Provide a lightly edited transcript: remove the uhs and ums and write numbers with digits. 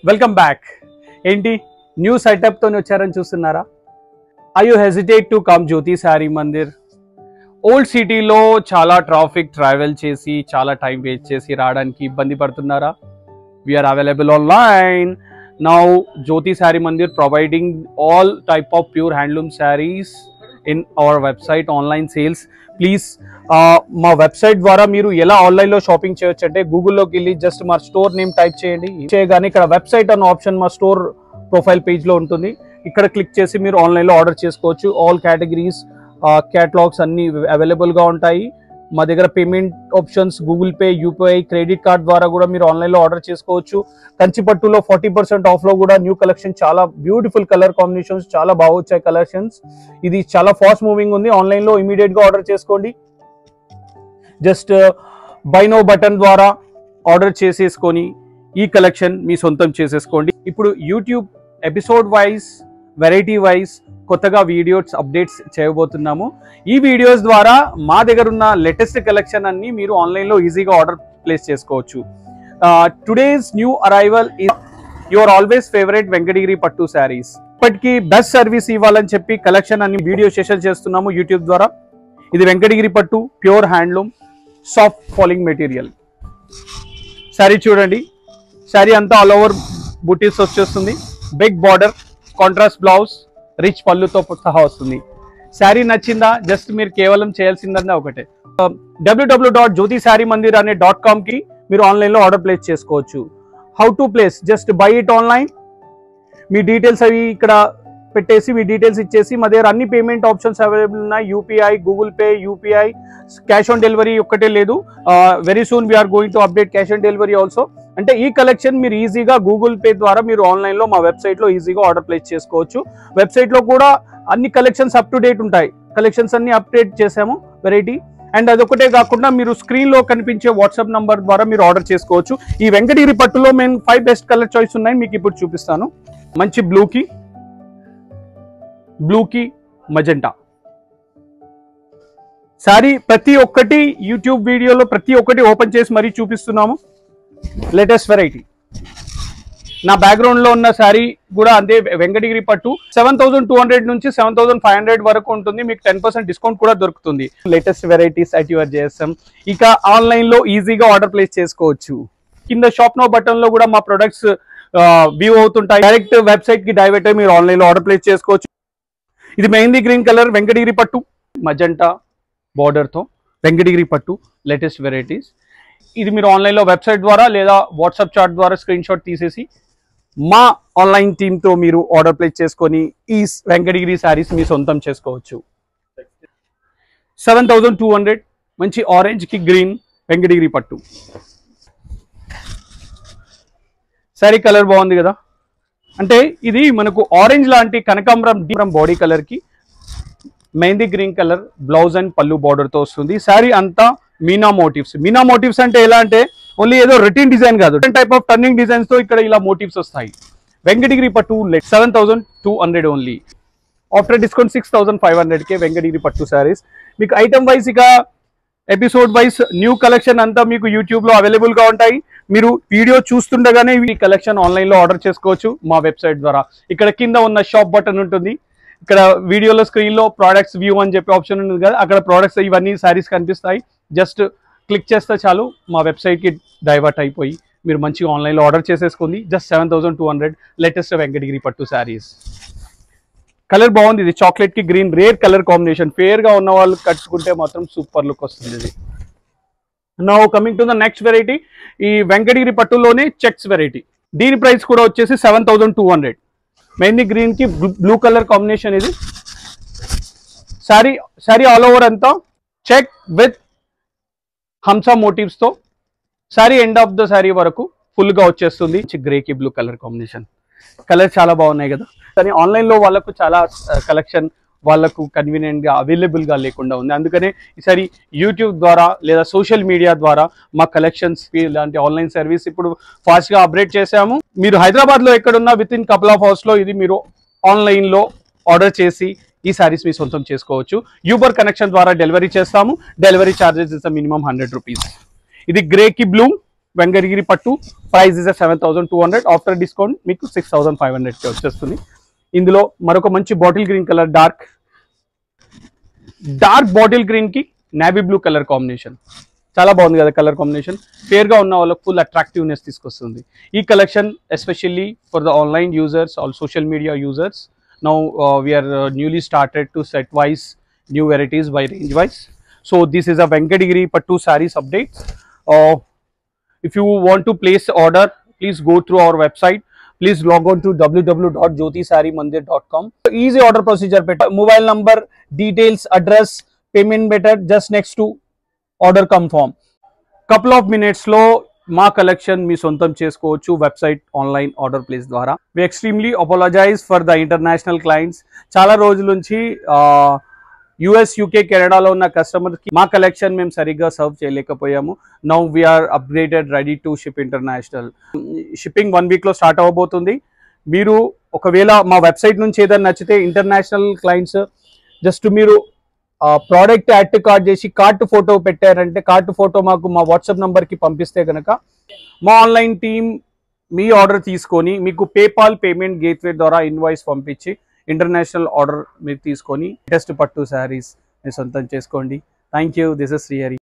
Welcome back. Enti new setup to వచ్చారని చూస్తున్నారా? Are you hesitate to come Jyoti Saree Mandir? Old city లో చాలా traffic travel చేసి చాలా టైం వేస్ట్ చేసి రావడానికి ఇబ్బంది పడుతున్నారా? We are available online. Now Jyoti Saree Mandir providing all type of pure handloom sarees in our website online sales. Please మా website ద్వారా మీరు ఎలా ఆన్లైన్లో షాపింగ్ చేయొచ్చు అంటే గూగుల్లోకి వెళ్ళి జస్ట్ మా స్టోర్ నేమ్ టైప్ చేయండి. చేయగానే ఇక్కడ వెబ్సైట్ అన్న ఆప్షన్ మా స్టోర్ ప్రొఫైల్ పేజ్లో ఉంటుంది. ఇక్కడ క్లిక్ చేసి మీరు ఆన్లైన్లో ఆర్డర్ చేసుకోవచ్చు. ఆల్ కేటగిరీస్ క్యాటలాగ్స్ అన్నీ అవైలబుల్గా ఉంటాయి. మా దగ్గర payment options Google pay, UPI, credit card ద్వారా కూడా మీరు ఆన్లైన్లో ఆర్డర్ చేసుకోవచ్చు. కంచిపట్టులో 40% ఆఫ్లో కూడా న్యూ కలెక్షన్, చాలా బ్యూటిఫుల్ కలర్ కాంబినేషన్స్, చాలా బాగా వచ్చాయి కలెక్షన్స్. ఇది చాలా ఫాస్ట్ మూవింగ్ ఉంది. ఆన్లైన్లో ఇమీడియట్గా ఆర్డర్ చేసుకోండి. జస్ట్ బై నో బటన్ ద్వారా ఆర్డర్ చేసేసుకొని ఈ కలెక్షన్ మీ సొంతం చేసేసుకోండి. ఇప్పుడు YouTube episode wise, variety wise కొత్తగా వీడియోస్ అప్డేట్స్ చేయబోతున్నాము. ఈ వీడియోస్ ద్వారా మా దగ్గర ఉన్న లేటెస్ట్ కలెక్షన్ అన్ని మీరు ఆన్లైన్లో ఈజీగా ఆర్డర్ ప్లేస్ చేసుకోవచ్చు. Today's new arrival is your always favourite Venkatagiri పట్టు శారీస్. ఇప్పటికీ బెస్ట్ సర్వీస్ ఇవ్వాలని చెప్పి కలెక్షన్ అన్ని వీడియో సెషన్ చేస్తున్నాము యూట్యూబ్ ద్వారా. ఇది వెంకటగిరి పట్టు pure handloom soft falling material. Sari చూడండి, శారీ అంతా ఆల్ ఓవర్ బుటీస్ వచ్చేస్తుంది. Big border, contrast blouse, rich పళ్ళుతో సహా వస్తుంది. శారీ నచ్చిందా? జస్ట్ మీరు కేవలం చేయాల్సిందంతా ఒకటే, www.jyotisaree mandir అనే .comకి మీరు ఆన్లైన్లో ఆర్డర్ ప్లేస్ చేసుకోవచ్చు. How to place? Just buy it online. మీ డీటెయిల్స్ అవి ఇక్కడ పెట్టేసి మీ డీటెయిల్స్ ఇచ్చేసి మా దగ్గర అన్ని పేమెంట్ ఆప్షన్స్ అవైలబుల్ ఉన్నాయి. UPI, Google pay, UPI, cash on delivery ఒక్కటే లేదు. Very soon we are going to update cash on delivery also. అంటే ఈ కలెక్షన్ మీరు ఈజీగా గూగుల్ పే ద్వారా మీరు ఆన్లైన్లో మా వెబ్సైట్లో ఈజీగా ఆర్డర్ ప్లేస్ చేసుకోవచ్చు. వెబ్సైట్లో కూడా అన్ని కలెక్షన్స్ అప్ టు డేట్ ఉంటాయి. కలెక్షన్స్ అన్ని అప్డేట్ చేసాము వెరైటీ. అండ్ అదొకటే కాకుండా మీరు స్క్రీన్లో కనిపించే వాట్సాప్ నంబర్ ద్వారా మీరు ఆర్డర్ చేసుకోవచ్చు. ఈ వెంకటగిరి పట్టులో మేము 5 బెస్ట్ కలర్ చాయిస్ ఉన్నాయి, మీకు ఇప్పుడు చూపిస్తాను. మంచి బ్లూకి మజెంటా సారీ. ప్రతి ఒక్కటి యూట్యూబ్ వీడియోలో ప్రతి ఒక్కటి ఓపెన్ చేసి మరీ చూపిస్తున్నాము. Latest variety. నా బ్యాక్గ్రౌండ్లో ఉన్న శారీ కూడా అంతే, వెంకటగిరి పట్టు. 7200 నుంచి 7500 వరకు ఉంటుంది. మీకు 10% డిస్కౌంట్ కూడా దొరుకుతుంది. Latest varieties at your JSM. ఇక ఆన్లైన్లో ఈజీగా ఆర్డర్ ప్లేస్ చేసుకోవచ్చు. కింద షాప్ నో బటన్లో కూడా మా ప్రొడక్ట్స్ వ్యూ అవుతుంటాయి. డైరెక్ట్ వెబ్సైట్కి డైవర్ట్ అయ్యి మీరు ఆన్లైన్లో ఆర్డర్ ప్లేస్ చేసుకోవచ్చు. ఇది మెహందీ గ్రీన్ కలర్ వెంకటగిరి పట్టు, మజంటా బార్డర్తో వెంకటగిరి పట్టు లేటెస్ట్ వెరైటీస్. ఇది మీరు ఆన్లైన్లో వెబ్సైట్ ద్వారా లేదా వాట్సాప్ చాట్ ద్వారా స్క్రీన్ షాట్ తీసేసి మా ఆన్లైన్ టీమ్తో మీరు ఆర్డర్ ప్లేస్ చేసుకొని ఈ వెంకటగిరి శారీస్ మీ సొంతం చేసుకోవచ్చు. 7200 మంచి ఆరెంజ్కి గ్రీన్ వెంకటగిరి పట్టు శారీ. కలర్ బాగుంది కదా. అంటే ఇది మనకు ఆరెంజ్ లాంటి కనకాంబరం బాడీ కలర్కి mehndi green colour blouse and పళ్ళు బార్డర్తో వస్తుంది. శారీ అంతా మీనా మోటివ్స్. మీనా మోటివ్స్ అంటే ఎలా అంటే ఓన్లీ ఏదో రిటర్న్ డిజైన్ కాదు, డిఫరెంట్ టైప్ ఆఫ్ టర్నింగ్ డిజైన్స్తో ఇక్కడ ఇలా మోటివ్స్ వస్తాయి. వెంకటగిరి పట్టు 7200 ఓన్లీ. ఆఫ్టర్ డిస్కౌంట్ 6500కే వెంకటగిరి పట్టు శారీస్. మీకు ఐటమ్ వైజ్ ఇక ఎపిసోడ్ వైజ్ న్యూ కలెక్షన్ అంతా మీకు యూట్యూబ్లో అవైలబుల్గా ఉంటాయి. మీరు వీడియో చూస్తుండగానే ఈ కలెక్షన్ ఆన్లైన్లో ఆర్డర్ చేసుకోవచ్చు మా వెబ్సైట్ ద్వారా. ఇక్కడ కింద ఉన్న షాప్ బటన్ ఉంటుంది. ఇక్కడ వీడియోలో స్క్రీన్లో ప్రోడక్ట్స్ వ్యూ అని చెప్పి ఆప్షన్ ఉంటుంది కదా, అక్కడ ప్రోడక్ట్స్ ఇవన్నీ శారీస్ కనిపిస్తాయి. జస్ట్ క్లిక్ చేస్తే చాలు మా వెబ్సైట్కి డైవర్ట్ అయిపోయి మీరు మంచిగా ఆన్లైన్లో ఆర్డర్ చేసేసుకుంది. జస్ట్ 7200 లేటెస్ట్ వెంకటగిరి పట్టు శారీస్. కలర్ బాగుంది. ఇది చాక్లెట్కి గ్రీన్ రేర్ కలర్ కాంబినేషన్. ఫేర్గా ఉన్న వాళ్ళు కట్టుకుంటే మాత్రం సూపర్ లుక్ వస్తుంది ఇది. Now coming to the next variety. ఈ వెంకటగిరి పట్టులోనే చెక్స్ వెరైటీ. దీని ప్రైస్ కూడా వచ్చేసి 7200. మెహందీ గ్రీన్కి బ్లూ కలర్ కాంబినేషన్. ఇది శారీ ఆల్ ఓవర్ అంతా చెక్ విత్ హంసా మోటివ్స్తో sari end of the sari వరకు ఫుల్గా వచ్చేస్తుంది. గ్రేకి బ్లూ కలర్ కాంబినేషన్. కలర్ చాలా బాగున్నాయి కదా. కానీ ఆన్లైన్లో వాళ్ళకు చాలా కలెక్షన్ వాళ్ళకు కన్వీనియంట్గా అవైలబుల్గా లేకుండా ఉంది. అందుకనే ఈసారి యూట్యూబ్ ద్వారా లేదా సోషల్ మీడియా ద్వారా మా కలెక్షన్స్ ఇలాంటి ఆన్లైన్ సర్వీస్ ఇప్పుడు ఫాస్ట్గా అప్డేట్ చేసాము. మీరు హైదరాబాద్లో ఎక్కడున్నా విత్ ఇన్ కపుల్ ఆఫ్ అవర్స్లో ఇది మీరు ఆన్లైన్లో ఆర్డర్ చేసి ఈ సారీస్ మీ సొంతం చేసుకోవచ్చు. యూబర్ కనెక్షన్ ద్వారా డెలివరీ చేస్తాము. Delivery charges is minimum 100 rupees. ఇది గ్రేకి బ్లూ వెంకటగిరి పట్టు ప్రైస్ ఇస్ 7200, ఆఫ్టర్ డిస్కౌంట్ మీకు 6500 కి వచ్చేస్తుంది. ఇందులో మరొక మంచి bottle green colour, dark bottle green కి నేవీ బ్లూ కలర్ కాంబినేషన్, చాలా బాగుంది కదా కలర్ కాంబినేషన్. ఫేర్ గా ఉన్న వాళ్ళకి ఫుల్ అట్రాక్టివ్నెస్ తీసుకొస్తుంది. ఈ collection especially for the online users or social media users. Now we are newly started to set wise new varieties by range wise. So this is a Venkatagiri Pattu sarees update. If you want to place order, please go through our website. Please log on to www.jyotisarimandir.com. Easy order procedure, mobile number, details, address, payment method just next to order confirm. Couple of minutes లో మా collection మీ సొంతం చేసుకోవచ్చు website online order place ద్వారా. We extremely apologise for the international clients. చాలా రోజుల నుంచి US, UK, కెనడాలో ఉన్న కస్టమర్కి మా కలెక్షన్ మేము సరిగ్గా సర్వ్ చేయలేకపోయాము. Now we are upgraded, ready to ship international. Shipping 1 వీక్లో స్టార్ట్ అవ్వబోతుంది. మీరు ఒకవేళ మా వెబ్సైట్ నుంచి ఏదైనా నచ్చితే ఇంటర్నేషనల్ క్లయింట్స్ జస్ట్ మీరు ప్రోడక్ట్ యాడ్ టు కార్ట్ చేసి కార్ట్ ఫోటో పెట్టారంటే కార్ట్ ఫోటో మాకు మా వాట్సాప్ నెంబర్కి పంపిస్తే కనుక మా ఆన్లైన్ టీమ్ మీ ఆర్డర్ తీసుకొని మీకు పేపాల్ పేమెంట్ గేట్వే ద్వారా ఇన్వాయిస్ పంపించి ఇంటర్నేషనల్ ఆర్డర్ మీరు తీసుకొని లేటెస్ట్ పట్టు శారీస్ మీరు సొంతం చేసుకోండి. Thank you. This is Srihari.